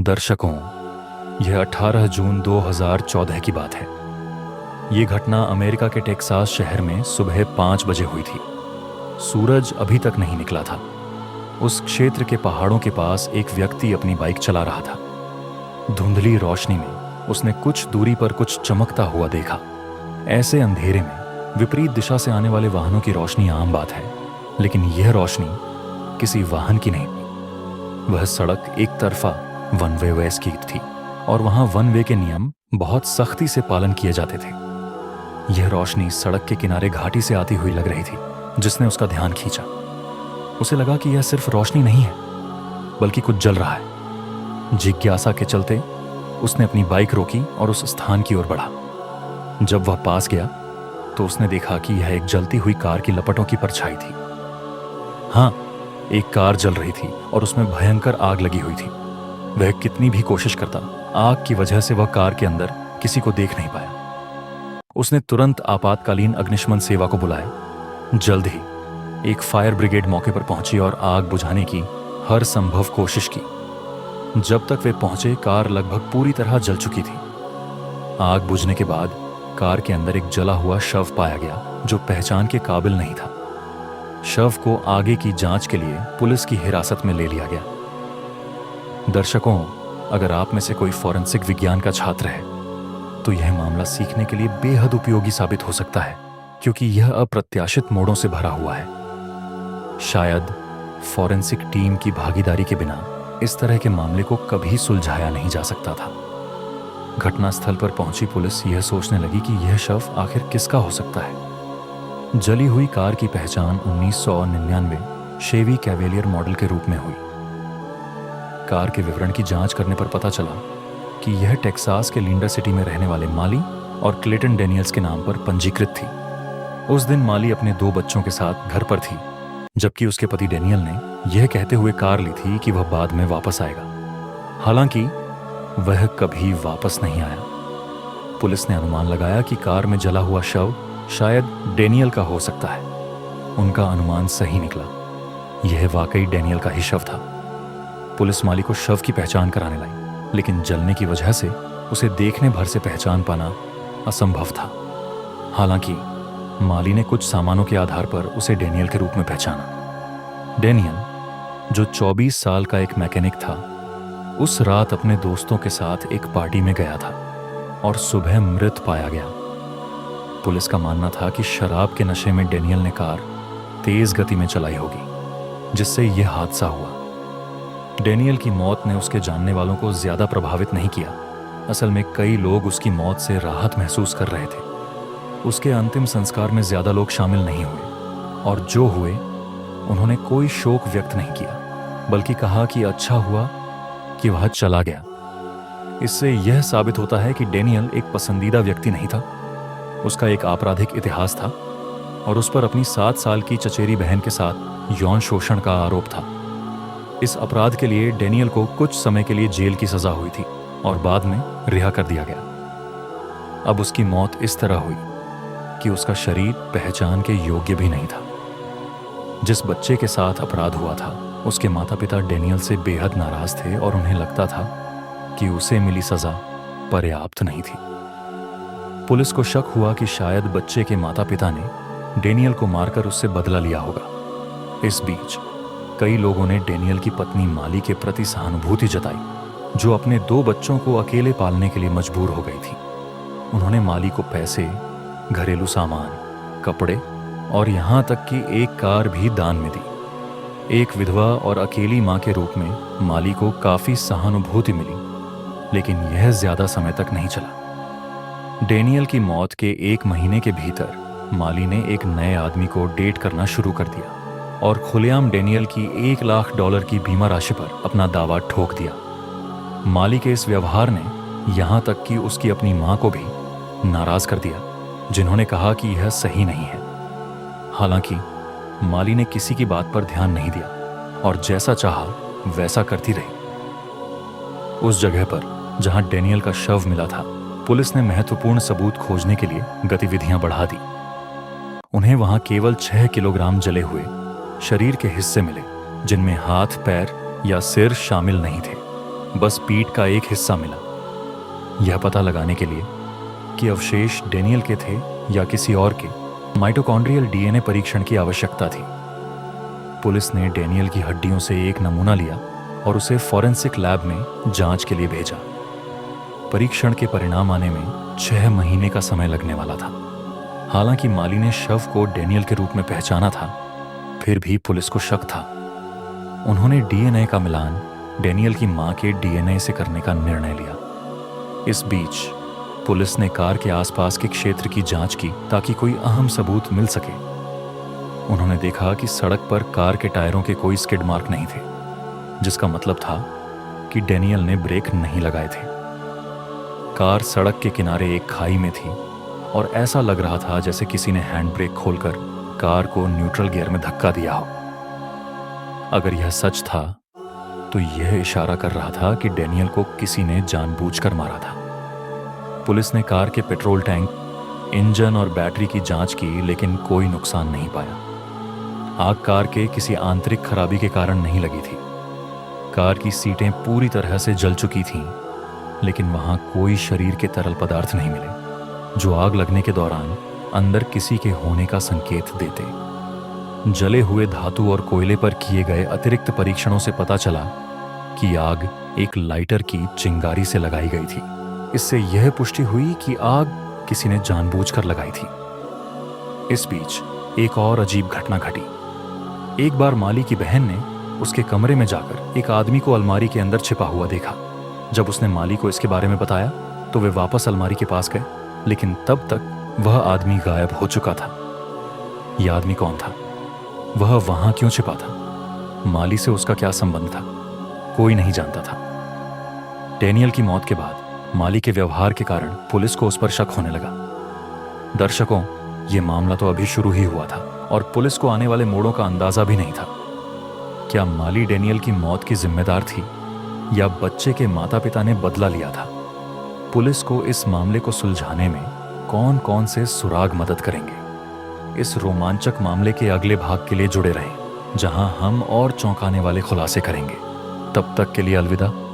दर्शकों, यह 18 जून 2014 की बात है। ये घटना अमेरिका के टेक्सास शहर में सुबह 5 बजे हुई थी। सूरज अभी तक नहीं निकला था। उस क्षेत्र के पहाड़ों के पास एक व्यक्ति अपनी बाइक चला रहा था। धुंधली रोशनी में उसने कुछ दूरी पर कुछ चमकता हुआ देखा। ऐसे अंधेरे में विपरीत दिशा से आने वाले वाहनों की रोशनी आम बात है, लेकिन यह रोशनी किसी वाहन की नहीं थी। वह सड़क एक तरफा वन वे स्थित थी और वहां वन वे के नियम बहुत सख्ती से पालन किए जाते थे। यह रोशनी सड़क के किनारे घाटी से आती हुई लग रही थी, जिसने उसका ध्यान खींचा। उसे लगा कि यह सिर्फ रोशनी नहीं है, बल्कि कुछ जल रहा है। जिज्ञासा के चलते उसने अपनी बाइक रोकी और उस स्थान की ओर बढ़ा। जब वह पास गया तो उसने देखा कि यह एक जलती हुई कार की लपटों की परछाई थी। हाँ, एक कार जल रही थी और उसमें भयंकर आग लगी हुई थी। वह कितनी भी कोशिश करता, आग की वजह से वह कार के अंदर किसी को देख नहीं पाया। उसने तुरंत आपातकालीन अग्निशमन सेवा को बुलाया। जल्द ही एक फायर ब्रिगेड मौके पर पहुंची और आग बुझाने की हर संभव कोशिश की। जब तक वे पहुंचे, कार लगभग पूरी तरह जल चुकी थी। आग बुझने के बाद कार के अंदर एक जला हुआ शव पाया गया, जो पहचान के काबिल नहीं था। शव को आगे की जांच के लिए पुलिस की हिरासत में ले लिया गया। दर्शकों, अगर आप में से कोई फॉरेंसिक विज्ञान का छात्र है तो यह मामला सीखने के लिए बेहद उपयोगी साबित हो सकता है, क्योंकि यह अप्रत्याशित मोड़ों से भरा हुआ है। शायद फॉरेंसिक टीम की भागीदारी के बिना इस तरह के मामले को कभी सुलझाया नहीं जा सकता था। घटनास्थल पर पहुंची पुलिस यह सोचने लगी कि यह शव आखिर किसका हो सकता है। जली हुई कार की पहचान 1999 शेवी कैवेलियर मॉडल के रूप में हुई। कार के विवरण की जांच करने पर पता चला कि यह टेक्सास के लिंडा सिटी में रहने वाले माली और क्लेटन डेनियल्स के नाम पर पंजीकृत थी। उस दिन माली अपने 2 बच्चों के साथ घर पर थी, जबकि उसके पति डेनियल ने यह कहते हुए कार ली थी कि वह बाद में वापस आएगा। हालांकि वह कभी वापस नहीं आया। पुलिस ने अनुमान लगाया कि कार में जला हुआ शव शायद डेनियल का हो सकता है। उनका अनुमान सही निकला। यह वाकई डेनियल का ही शव था। पुलिस माली को शव की पहचान कराने लाई, लेकिन जलने की वजह से उसे देखने भर से पहचान पाना असंभव था। हालांकि माली ने कुछ सामानों के आधार पर उसे डेनियल के रूप में पहचाना। डेनियल, जो 24 साल का एक मैकेनिक था, उस रात अपने दोस्तों के साथ एक पार्टी में गया था और सुबह मृत पाया गया। पुलिस का मानना था कि शराब के नशे में डेनियल ने कार तेज गति में चलाई होगी, जिससे यह हादसा हुआ। डेनियल की मौत ने उसके जानने वालों को ज्यादा प्रभावित नहीं किया। असल में कई लोग उसकी मौत से राहत महसूस कर रहे थे। उसके अंतिम संस्कार में ज्यादा लोग शामिल नहीं हुए, और जो हुए उन्होंने कोई शोक व्यक्त नहीं किया, बल्कि कहा कि अच्छा हुआ कि वह चला गया। इससे यह साबित होता है कि डेनियल एक पसंदीदा व्यक्ति नहीं था। उसका एक आपराधिक इतिहास था और उस पर अपनी 7 साल की चचेरी बहन के साथ यौन शोषण का आरोप था। इस अपराध के लिए डेनियल को कुछ समय के लिए जेल की सजा हुई थी और बाद में रिहा कर दिया गया। अब उसकी मौत इस तरह हुई कि उसका शरीर पहचान के योग्य भी नहीं था। जिस बच्चे के साथ अपराध हुआ था, उसके माता पिता डेनियल से बेहद नाराज थे और उन्हें लगता था कि उसे मिली सजा पर्याप्त नहीं थी। पुलिस को शक हुआ कि शायद बच्चे के माता पिता ने डेनियल को मारकर उससे बदला लिया होगा। इस बीच कई लोगों ने डेनियल की पत्नी माली के प्रति सहानुभूति जताई, जो अपने 2 बच्चों को अकेले पालने के लिए मजबूर हो गई थी। उन्होंने माली को पैसे, घरेलू सामान, कपड़े और यहां तक कि एक कार भी दान में दी। एक विधवा और अकेली मां के रूप में माली को काफी सहानुभूति मिली, लेकिन यह ज्यादा समय तक नहीं चला। डेनियल की मौत के 1 महीने के भीतर माली ने एक नए आदमी को डेट करना शुरू कर दिया और खुलेआम डेनियल की $1 लाख की बीमा राशि पर अपना दावा ठोक दिया। माली के इस व्यवहार ने यहां तक कि उसकी अपनी मां को भी नाराज कर दिया, जिन्होंने कहा कि यह सही नहीं है। हालांकि माली ने किसी की बात पर ध्यान नहीं दिया और जैसा चाहा वैसा करती रही। उस जगह पर जहां डेनियल का शव मिला था, पुलिस ने महत्वपूर्ण सबूत खोजने के लिए गतिविधियां बढ़ा दी। उन्हें वहां केवल 6 किलोग्राम जले हुए शरीर के हिस्से मिले, जिनमें हाथ, पैर या सिर शामिल नहीं थे। बस पीठ का एक हिस्सा मिला। यह पता लगाने के लिए कि अवशेष डेनियल के थे या किसी और के, माइटोकॉन्ड्रियल डीएनए परीक्षण की आवश्यकता थी। पुलिस ने डेनियल की हड्डियों से एक नमूना लिया और उसे फॉरेंसिक लैब में जांच के लिए भेजा। परीक्षण के परिणाम आने में 6 महीने का समय लगने वाला था। हालांकि माली ने शव को डेनियल के रूप में पहचाना था, फिर भी पुलिस को शक था। उन्होंने डीएनए का मिलान डेनियल की मां के डीएनए से करने का निर्णय लिया। इस बीच पुलिस ने कार के आसपास के क्षेत्र की जांच की ताकि कोई अहम सबूत मिल सके। उन्होंने देखा कि सड़क पर कार के टायरों के कोई स्किड मार्क नहीं थे, जिसका मतलब था कि डेनियल ने ब्रेक नहीं लगाए थे। कार सड़क के किनारे एक खाई में थी और ऐसा लग रहा था जैसे किसी ने हैंड ब्रेक खोलकर कार को न्यूट्रल गियर में धक्का दिया हो। अगर यह सच था तो यह इशारा कर रहा था कि डेनियल को किसी ने जानबूझकर मारा था। पुलिस ने कार के पेट्रोल टैंक, इंजन और बैटरी की जांच की, लेकिन कोई नुकसान नहीं पाया। आग कार के किसी आंतरिक खराबी के कारण नहीं लगी थी। कार की सीटें पूरी तरह से जल चुकी थीं, लेकिन वहां कोई शरीर के तरल पदार्थ नहीं मिले जो आग लगने के दौरान अंदर किसी के होने का संकेत देते। जले हुए धातु और कोयले पर किए गए अतिरिक्त परीक्षणों से पता चला कि आग एक लाइटर की चिंगारी से लगाई गई थी। इससे यह पुष्टि हुई कि आग किसी ने जानबूझकर लगाई थी। इस बीच एक और अजीब घटना घटी। एक बार माली की बहन ने उसके कमरे में जाकर एक आदमी को अलमारी के अंदर छिपा हुआ देखा। जब उसने माली को इसके बारे में बताया तो वे वापस अलमारी के पास गए, लेकिन तब तक वह आदमी गायब हो चुका था। यह आदमी कौन था? वह वहां क्यों छिपा था? माली से उसका क्या संबंध था? कोई नहीं जानता था। डेनियल की मौत के बाद माली के व्यवहार के कारण पुलिस को उस पर शक होने लगा। दर्शकों, यह मामला तो अभी शुरू ही हुआ था और पुलिस को आने वाले मोड़ों का अंदाजा भी नहीं था। क्या माली डेनियल की मौत की जिम्मेदार थी या बच्चे के माता पिता ने बदला लिया था? पुलिस को इस मामले को सुलझाने में कौन कौन से सुराग मदद करेंगे? इस रोमांचक मामले के अगले भाग के लिए जुड़े रहें, जहां हम और चौंकाने वाले खुलासे करेंगे। तब तक के लिए अलविदा।